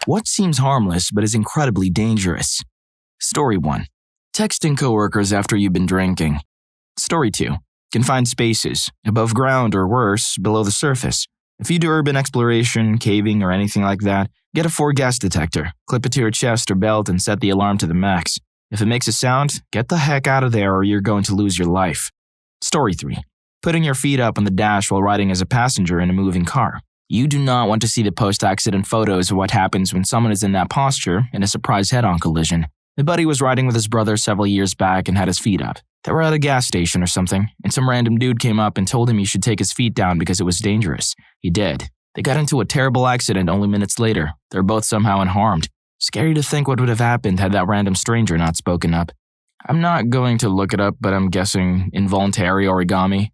What seems harmless but is incredibly dangerous? Story 1. Texting coworkers after you've been drinking. Story 2. Confined spaces, above ground or worse, below the surface. If you do urban exploration, caving, or anything like that, get a 4-gas detector, clip it to your chest or belt, and set the alarm to the max. If it makes a sound, get the heck out of there or you're going to lose your life. Story 3. Putting your feet up on the dash while riding as a passenger in a moving car. You do not want to see the post-accident photos of what happens when someone is in that posture in a surprise head-on collision. My buddy was riding with his brother several years back and had his feet up. They were at a gas station or something, and some random dude came up and told him he should take his feet down because it was dangerous. He did. They got into a terrible accident only minutes later. They were both somehow unharmed. Scary to think what would have happened had that random stranger not spoken up. I'm not going to look it up, but I'm guessing involuntary origami.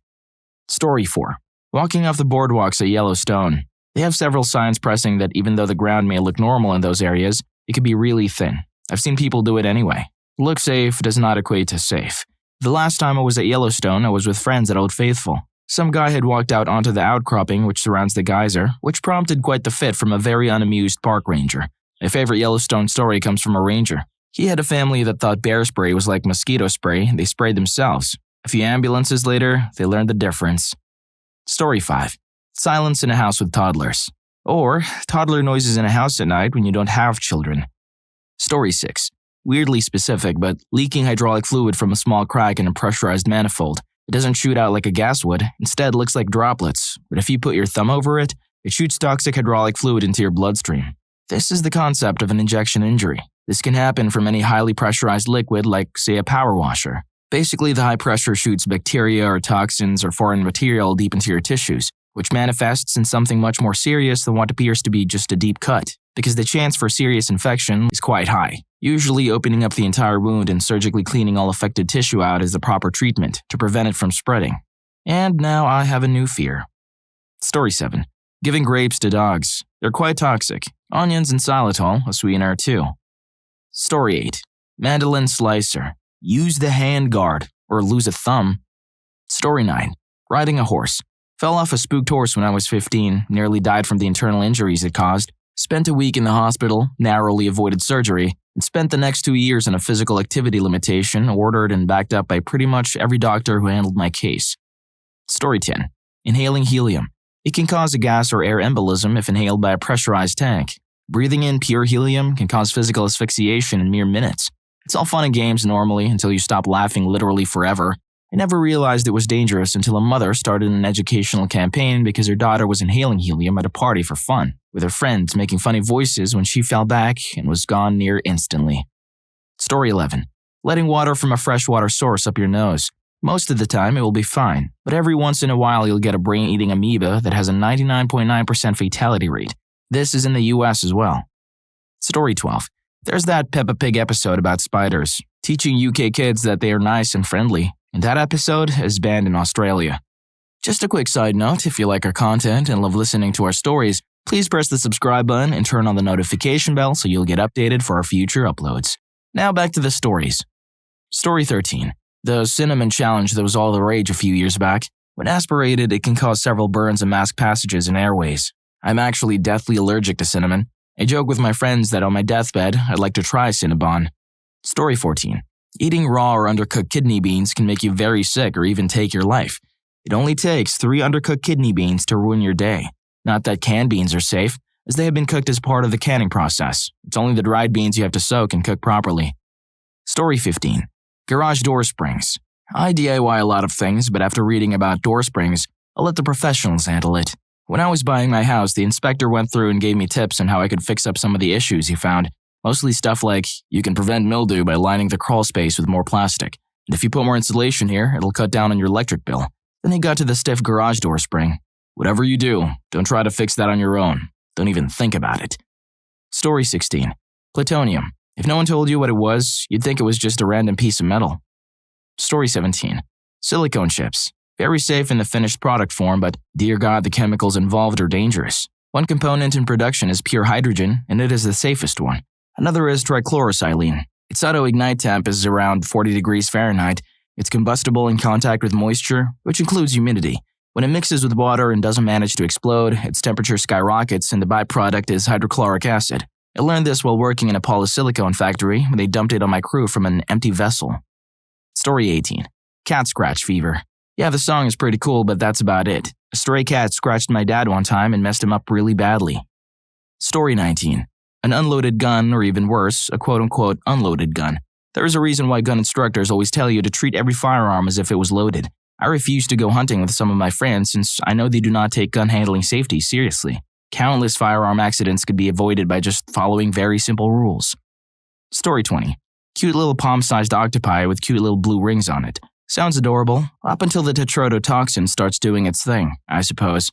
Story 4. Walking off the boardwalks at Yellowstone. They have several signs pressing that even though the ground may look normal in those areas, it can be really thin. I've seen people do it anyway. Look safe does not equate to safe. The last time I was at Yellowstone, I was with friends at Old Faithful. Some guy had walked out onto the outcropping which surrounds the geyser, which prompted quite the fit from a very unamused park ranger. My favorite Yellowstone story comes from a ranger. He had a family that thought bear spray was like mosquito spray, and they sprayed themselves. A few ambulances later, they learned the difference. Story 5. Silence in a house with toddlers. Or toddler noises in a house at night when you don't have children. Story 6. Weirdly specific, but leaking hydraulic fluid from a small crack in a pressurized manifold. It doesn't shoot out like a gas would, instead looks like droplets, but if you put your thumb over it, it shoots toxic hydraulic fluid into your bloodstream. This is the concept of an injection injury. This can happen from any highly pressurized liquid like, say, a power washer. Basically, the high pressure shoots bacteria or toxins or foreign material deep into your tissues, which manifests in something much more serious than what appears to be just a deep cut, because the chance for serious infection is quite high. Usually, opening up the entire wound and surgically cleaning all affected tissue out is the proper treatment to prevent it from spreading. And now I have a new fear. Story 7. Giving grapes to dogs. They're quite toxic. Onions and xylitol, a sweetener too. Story 8. Mandolin slicer. Use the hand guard, or lose a thumb. Story 9. Riding a horse. Fell off a spooked horse when I was 15, nearly died from the internal injuries it caused. Spent a week in the hospital, narrowly avoided surgery, and spent the next 2 years on a physical activity limitation ordered and backed up by pretty much every doctor who handled my case. Story 10. Inhaling helium. It can cause a gas or air embolism if inhaled by a pressurized tank. Breathing in pure helium can cause physical asphyxiation in mere minutes. It's all fun and games normally until you stop laughing literally forever. I never realized it was dangerous until a mother started an educational campaign because her daughter was inhaling helium at a party for fun, with her friends making funny voices when she fell back and was gone near instantly. Story 11. Letting water from a freshwater source up your nose. Most of the time it will be fine, but every once in a while you'll get a brain-eating amoeba that has a 99.9% fatality rate. This is in the US as well. Story 12. There's that Peppa Pig episode about spiders, teaching UK kids that they are nice and friendly, and that episode is banned in Australia. Just a quick side note, if you like our content and love listening to our stories, please press the subscribe button and turn on the notification bell so you'll get updated for our future uploads. Now back to the stories. Story 13. The cinnamon challenge that was all the rage a few years back. When aspirated, it can cause several burns and mask passages in airways. I'm actually deathly allergic to cinnamon. I joke with my friends that on my deathbed, I'd like to try Cinnabon. Story 14. Eating raw or undercooked kidney beans can make you very sick or even take your life. It only takes 3 undercooked kidney beans to ruin your day. Not that canned beans are safe, as they have been cooked as part of the canning process. It's only the dried beans you have to soak and cook properly. Story 15. Garage door springs. I DIY a lot of things, but after reading about door springs, I'll let the professionals handle it. When I was buying my house, the inspector went through and gave me tips on how I could fix up some of the issues he found. Mostly stuff like, you can prevent mildew by lining the crawl space with more plastic. And if you put more insulation here, it'll cut down on your electric bill. Then he got to the stiff garage door spring. Whatever you do, don't try to fix that on your own. Don't even think about it. Story 16. Plutonium. If no one told you what it was, you'd think it was just a random piece of metal. Story 17. Silicone chips. Very safe in the finished product form, but dear God, the chemicals involved are dangerous. One component in production is pure hydrogen, and it is the safest one. Another is trichlorosilane. Its auto-ignite temp is around 40 degrees Fahrenheit. It's combustible in contact with moisture, which includes humidity. When it mixes with water and doesn't manage to explode, its temperature skyrockets and the byproduct is hydrochloric acid. I learned this while working in a polysilicone factory when they dumped it on my crew from an empty vessel. Story 18. Cat scratch fever. Yeah, the song is pretty cool, but that's about it. A stray cat scratched my dad one time and messed him up really badly. Story 19. An unloaded gun, or even worse, a quote-unquote unloaded gun. There is a reason why gun instructors always tell you to treat every firearm as if it was loaded. I refuse to go hunting with some of my friends since I know they do not take gun handling safety seriously. Countless firearm accidents could be avoided by just following very simple rules. Story 20. Cute little palm-sized octopi with cute little blue rings on it. Sounds adorable, up until the tetrodotoxin starts doing its thing, I suppose.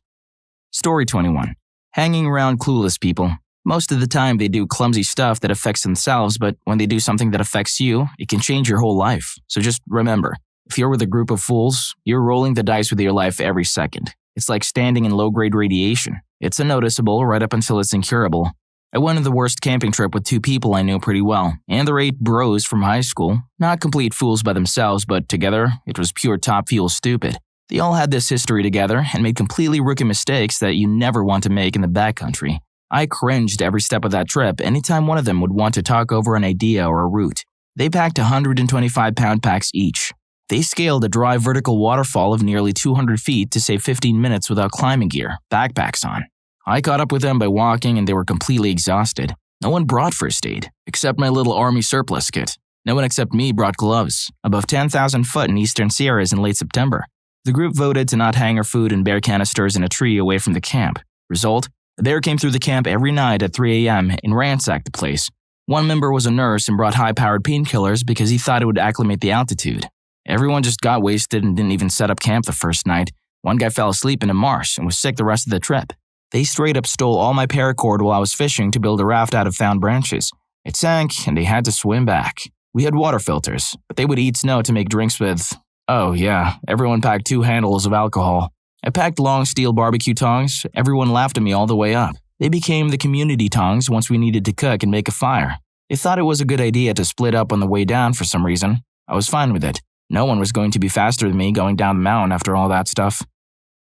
Story 21. Hanging around clueless people. Most of the time they do clumsy stuff that affects themselves, but when they do something that affects you, it can change your whole life. So just remember, if you're with a group of fools, you're rolling the dice with your life every second. It's like standing in low-grade radiation. It's unnoticeable right up until it's incurable. I went on the worst camping trip with 2 people I knew pretty well, and they're 8 bros from high school. Not complete fools by themselves, but together, it was pure top fuel stupid. They all had this history together and made completely rookie mistakes that you never want to make in the backcountry. I cringed every step of that trip anytime one of them would want to talk over an idea or a route. They packed 125-pound packs each. They scaled a dry vertical waterfall of nearly 200 feet to save 15 minutes without climbing gear, backpacks on. I caught up with them by walking and they were completely exhausted. No one brought first aid, except my little army surplus kit. No one except me brought gloves, above 10,000 foot in eastern Sierras in late September. The group voted to not hang our food and bear canisters in a tree away from the camp. Result? A bear came through the camp every night at 3 a.m. and ransacked the place. One member was a nurse and brought high-powered painkillers because he thought it would acclimate the altitude. Everyone just got wasted and didn't even set up camp the first night. One guy fell asleep in a marsh and was sick the rest of the trip. They straight up stole all my paracord while I was fishing to build a raft out of found branches. It sank and they had to swim back. We had water filters, but they would eat snow to make drinks with. Oh yeah, everyone packed 2 handles of alcohol. I packed long steel barbecue tongs. Everyone laughed at me all the way up. They became the community tongs once we needed to cook and make a fire. They thought it was a good idea to split up on the way down for some reason. I was fine with it. No one was going to be faster than me going down the mountain after all that stuff.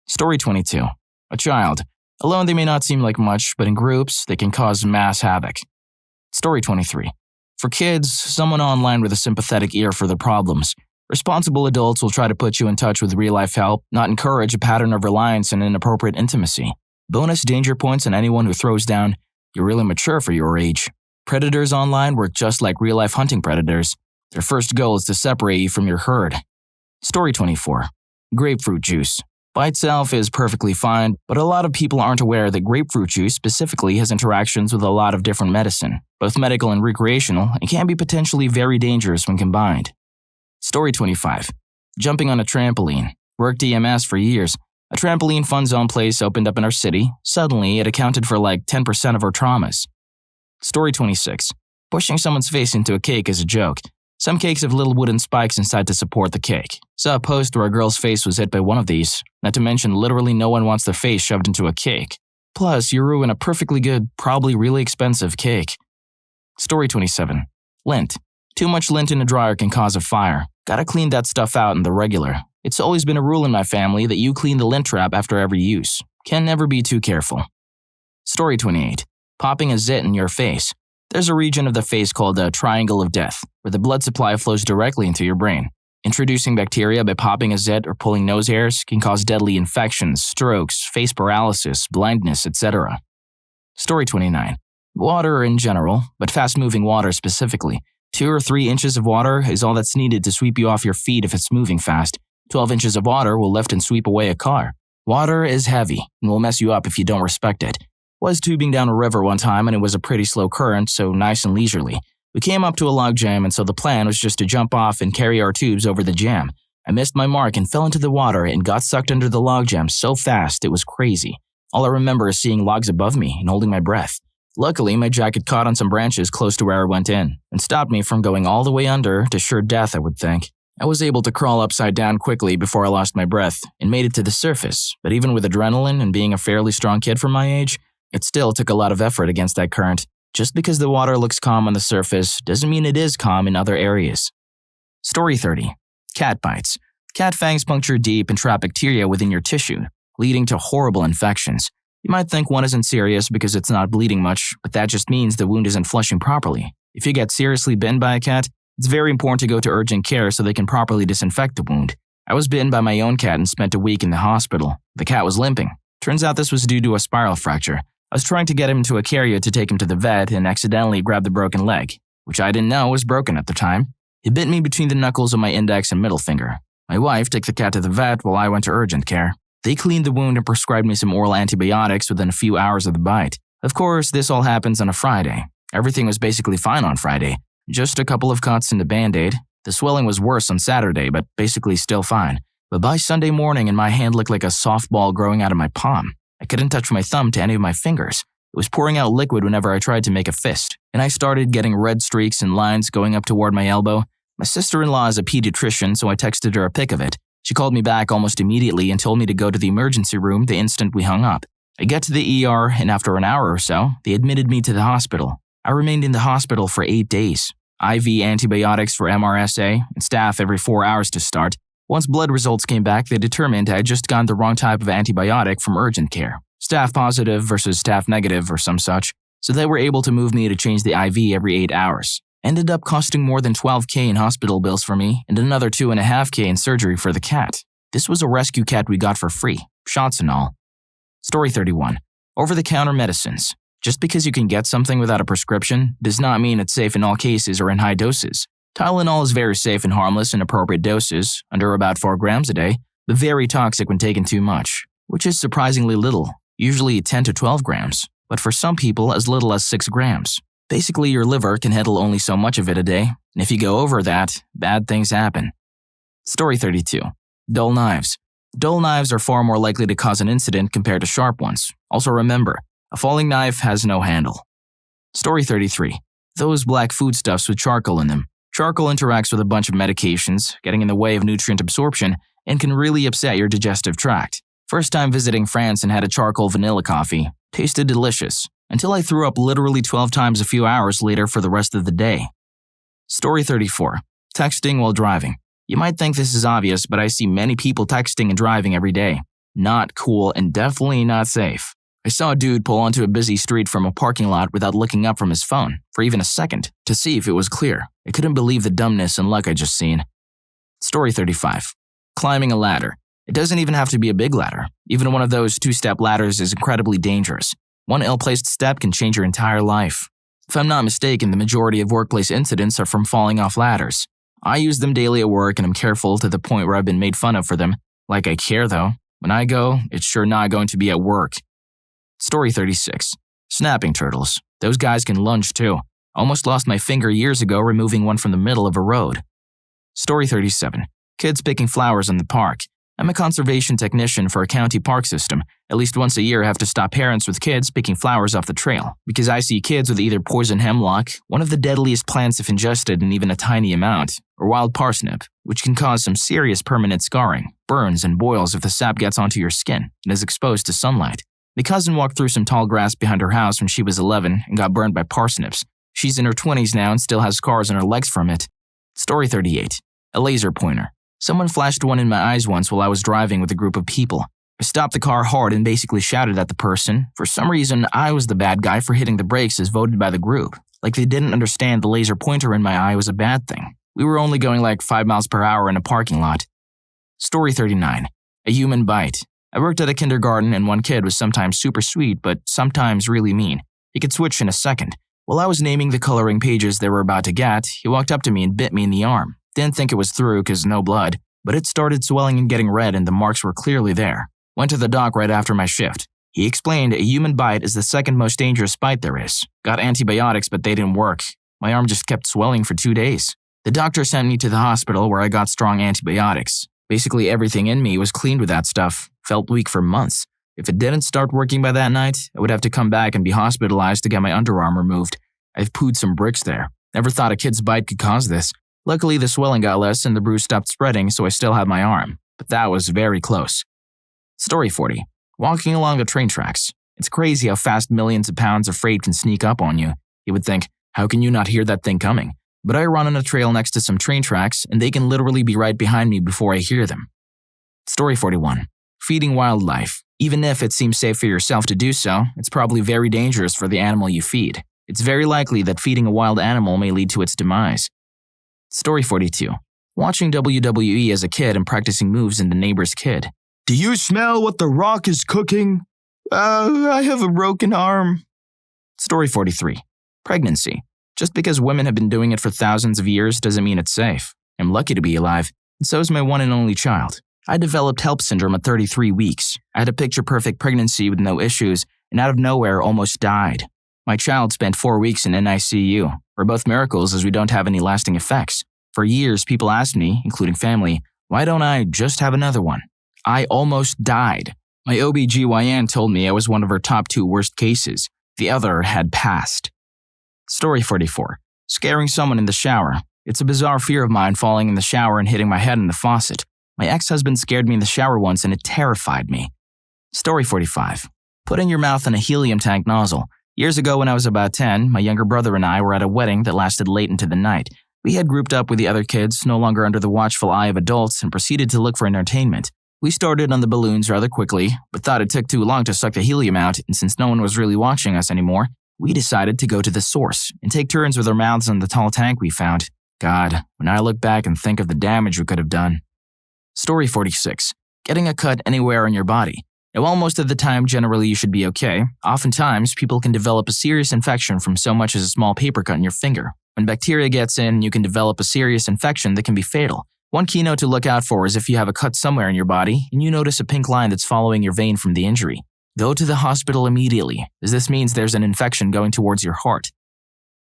Story 22. A child. Alone they may not seem like much, but in groups, they can cause mass havoc. Story 23. For kids, someone online with a sympathetic ear for their problems. Responsible adults will try to put you in touch with real-life help, not encourage a pattern of reliance and inappropriate intimacy. Bonus danger points on anyone who throws down, "You're really mature for your age." Predators online work just like real-life hunting predators. Their first goal is to separate you from your herd. Story 24. Grapefruit juice. By itself is perfectly fine, but a lot of people aren't aware that grapefruit juice specifically has interactions with a lot of different medicine, both medical and recreational, and can be potentially very dangerous when combined. Story 25. Jumping on a trampoline. Worked EMS for years. A trampoline fun zone place opened up in our city. Suddenly, it accounted for like 10% of our traumas. Story 26. Pushing someone's face into a cake is a joke. Some cakes have little wooden spikes inside to support the cake. Saw a post where a girl's face was hit by one of these. Not to mention, literally no one wants their face shoved into a cake. Plus, you ruin a perfectly good, probably really expensive cake. Story 27. Lint. Too much lint in a dryer can cause a fire. Gotta clean that stuff out in the regular. It's always been a rule in my family that you clean the lint trap after every use. Can never be too careful. Story 28. Popping a zit in your face. There's a region of the face called the triangle of death, where the blood supply flows directly into your brain. Introducing bacteria by popping a zit or pulling nose hairs can cause deadly infections, strokes, face paralysis, blindness, etc. Story 29. Water in general, but fast-moving water specifically. 2 or 3 inches of water is all that's needed to sweep you off your feet if it's moving fast. 12 inches of water will lift and sweep away a car. Water is heavy and will mess you up if you don't respect it. Was tubing down a river one time and it was a pretty slow current, so nice and leisurely. We came up to a log jam and so the plan was just to jump off and carry our tubes over the jam. I missed my mark and fell into the water and got sucked under the log jam so fast it was crazy. All I remember is seeing logs above me and holding my breath. Luckily, my jacket caught on some branches close to where I went in and stopped me from going all the way under to sure death, I would think. I was able to crawl upside down quickly before I lost my breath and made it to the surface, but even with adrenaline and being a fairly strong kid for my age, it still took a lot of effort against that current. Just because the water looks calm on the surface doesn't mean it is calm in other areas. Story 30. Cat bites. Cat fangs puncture deep and trap bacteria within your tissue, leading to horrible infections. You might think one isn't serious because it's not bleeding much, but that just means the wound isn't flushing properly. If you get seriously bitten by a cat, it's very important to go to urgent care so they can properly disinfect the wound. I was bitten by my own cat and spent a week in the hospital. The cat was limping. Turns out this was due to a spiral fracture. I was trying to get him into a carrier to take him to the vet and accidentally grabbed the broken leg, which I didn't know was broken at the time. He bit me between the knuckles of my index and middle finger. My wife took the cat to the vet while I went to urgent care. They cleaned the wound and prescribed me some oral antibiotics within a few hours of the bite. Of course, this all happens on a Friday. Everything was basically fine on Friday. Just a couple of cuts and a Band-Aid. The swelling was worse on Saturday, but basically still fine. But by Sunday morning, and my hand looked like a softball growing out of my palm. I couldn't touch my thumb to any of my fingers. It was pouring out liquid whenever I tried to make a fist. And I started getting red streaks and lines going up toward my elbow. My sister-in-law is a pediatrician, so I texted her a pic of it. She called me back almost immediately and told me to go to the emergency room the instant we hung up. I get to the ER, and after an hour or so, they admitted me to the hospital. I remained in the hospital for 8 days. IV antibiotics for MRSA, and staph every 4 hours to start. Once blood results came back, they determined I had just gotten the wrong type of antibiotic from urgent care. Staph positive versus staph negative or some such, so they were able to move me to change the IV every 8 hours. Ended up costing more than $12,000 in hospital bills for me and another $2,500 in surgery for the cat. This was a rescue cat we got for free, shots and all. Story 31. Over-the-counter medicines. Just because you can get something without a prescription does not mean it's safe in all cases or in high doses. Tylenol is very safe and harmless in appropriate doses, under about 4 grams a day, but very toxic when taken too much, which is surprisingly little, usually 10 to 12 grams, but for some people as little as 6 grams. Basically, your liver can handle only so much of it a day, and if you go over that, bad things happen. Story 32. Dull knives. Dull knives are far more likely to cause an incident compared to sharp ones. Also remember, a falling knife has no handle. Story 33. Those black foodstuffs with charcoal in them. Charcoal interacts with a bunch of medications, getting in the way of nutrient absorption, and can really upset your digestive tract. First time visiting France and had a charcoal vanilla coffee. Tasted delicious, until I threw up literally 12 times a few hours later for the rest of the day. Story 34. Texting while driving. You might think this is obvious, but I see many people texting and driving every day. Not cool and definitely not safe. I saw a dude pull onto a busy street from a parking lot without looking up from his phone for even a second to see if it was clear. I couldn't believe the dumbness and luck I just seen. Story 35. Climbing a ladder. It doesn't even have to be a big ladder. Even one of those 2-step ladders is incredibly dangerous. One ill-placed step can change your entire life. If I'm not mistaken, the majority of workplace incidents are from falling off ladders. I use them daily at work and I'm careful to the point where I've been made fun of for them. Like I care though. When I go, it's sure not going to be at work. Story 36. Snapping turtles. Those guys can lunge too. Almost lost my finger years ago removing one from the middle of a road. Story 37. Kids picking flowers in the park. I'm a conservation technician for a county park system. At least once a year I have to stop parents with kids picking flowers off the trail, because I see kids with either poison hemlock, one of the deadliest plants if ingested in even a tiny amount, or wild parsnip, which can cause some serious permanent scarring, burns, and boils if the sap gets onto your skin and is exposed to sunlight. My cousin walked through some tall grass behind her house when she was 11 and got burned by parsnips. She's in her 20s now and still has scars on her legs from it. Story 38. A laser pointer. Someone flashed one in my eyes once while I was driving with a group of people. I stopped the car hard and basically shouted at the person. For some reason, I was the bad guy for hitting the brakes as voted by the group. Like they didn't understand the laser pointer in my eye was a bad thing. We were only going like 5 miles per hour in a parking lot. Story 39. A human bite. I worked at a kindergarten and one kid was sometimes super sweet but sometimes really mean. He could switch in a second. While I was naming the coloring pages they were about to get, he walked up to me and bit me in the arm. Didn't think it was through because no blood, but it started swelling and getting red and the marks were clearly there. Went to the doc right after my shift. He explained a human bite is the second most dangerous bite there is. Got antibiotics but they didn't work. My arm just kept swelling for 2 days. The doctor sent me to the hospital where I got strong antibiotics. Basically everything in me was cleaned with that stuff. Felt weak for months. If it didn't start working by that night, I would have to come back and be hospitalized to get my underarm removed. I've pooed some bricks there. Never thought a kid's bite could cause this. Luckily, the swelling got less and the bruise stopped spreading, so I still have my arm. But that was very close. Story 40. Walking along the train tracks. It's crazy how fast millions of pounds of freight can sneak up on you. You would think, how can you not hear that thing coming? But I run on a trail next to some train tracks, and they can literally be right behind me before I hear them. Story 41. Feeding wildlife. Even if it seems safe for yourself to do so, it's probably very dangerous for the animal you feed. It's very likely that feeding a wild animal may lead to its demise. Story 42. Watching WWE as a kid and practicing moves in the neighbor's kid. Do you smell what The Rock is cooking? I have a broken arm. Story 43. Pregnancy. Just because women have been doing it for thousands of years doesn't mean it's safe. I'm lucky to be alive, and so is my one and only child. I developed HELP syndrome at 33 weeks. I had a picture-perfect pregnancy with no issues, and out of nowhere almost died. My child spent 4 weeks in NICU. We're both miracles as we don't have any lasting effects. For years, people asked me, including family, why don't I just have another one? I almost died. My OBGYN told me I was one of her top 2 worst cases. The other had passed. Story 44. Scaring someone in the shower. It's a bizarre fear of mine falling in the shower and hitting my head in the faucet. My ex-husband scared me in the shower once and it terrified me. Story 45. Putting your mouth in a helium tank nozzle. Years ago when I was about 10, my younger brother and I were at a wedding that lasted late into the night. We had grouped up with the other kids, no longer under the watchful eye of adults, and proceeded to look for entertainment. We started on the balloons rather quickly, but thought it took too long to suck the helium out, and since no one was really watching us anymore, we decided to go to the source and take turns with our mouths on the tall tank we found. God, when I look back and think of the damage we could have done. Story 46. Getting a cut anywhere on your body. Now, while most of the time generally you should be okay, oftentimes people can develop a serious infection from so much as a small paper cut in your finger. When bacteria gets in, you can develop a serious infection that can be fatal. One key note to look out for is if you have a cut somewhere in your body and you notice a pink line that's following your vein from the injury. Go to the hospital immediately, as this means there's an infection going towards your heart.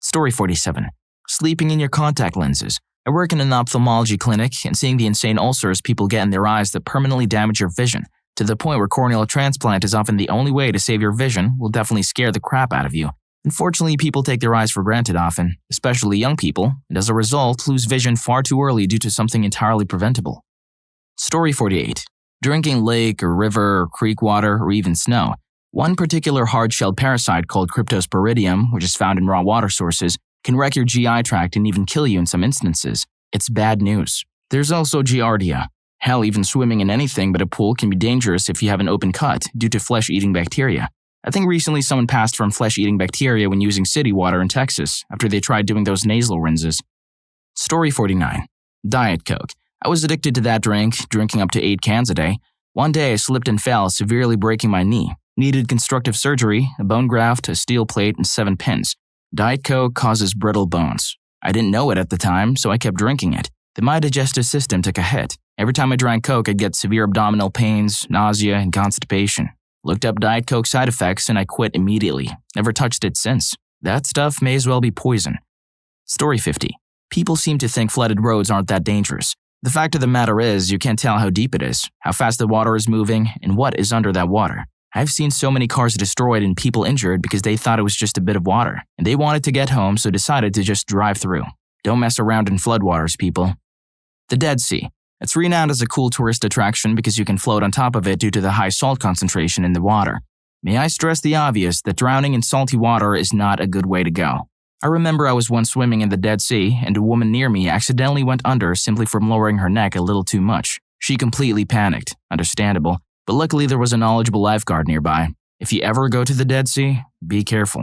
Story 47. Sleeping in your contact lenses. I work in an ophthalmology clinic, and seeing the insane ulcers people get in their eyes that permanently damage your vision, to the point where corneal transplant is often the only way to save your vision, will definitely scare the crap out of you. Unfortunately, people take their eyes for granted often, especially young people, and as a result, lose vision far too early due to something entirely preventable. Story 48. Drinking lake or river or creek water or even snow. One particular hard-shelled parasite called Cryptosporidium, which is found in raw water sources, can wreck your GI tract and even kill you in some instances. It's bad news. There's also Giardia. Hell, even swimming in anything but a pool can be dangerous if you have an open cut due to flesh-eating bacteria. I think recently someone passed from flesh-eating bacteria when using city water in Texas after they tried doing those nasal rinses. Story 49. Diet Coke. I was addicted to that drink, drinking up to 8 cans a day. One day I slipped and fell, severely breaking my knee. Needed constructive surgery, a bone graft, a steel plate, and 7 pins. Diet Coke causes brittle bones. I didn't know it at the time, so I kept drinking it. Then my digestive system took a hit. Every time I drank Coke, I'd get severe abdominal pains, nausea, and constipation. Looked up Diet Coke side effects and I quit immediately. Never touched it since. That stuff may as well be poison. Story 50. People seem to think flooded roads aren't that dangerous. The fact of the matter is, you can't tell how deep it is, how fast the water is moving, and what is under that water. I've seen so many cars destroyed and people injured because they thought it was just a bit of water, and they wanted to get home so decided to just drive through. Don't mess around in floodwaters, people. The Dead Sea. It's renowned as a cool tourist attraction because you can float on top of it due to the high salt concentration in the water. May I stress the obvious that drowning in salty water is not a good way to go. I remember I was once swimming in the Dead Sea, and a woman near me accidentally went under simply from lowering her neck a little too much. She completely panicked, understandable, but luckily there was a knowledgeable lifeguard nearby. If you ever go to the Dead Sea, be careful.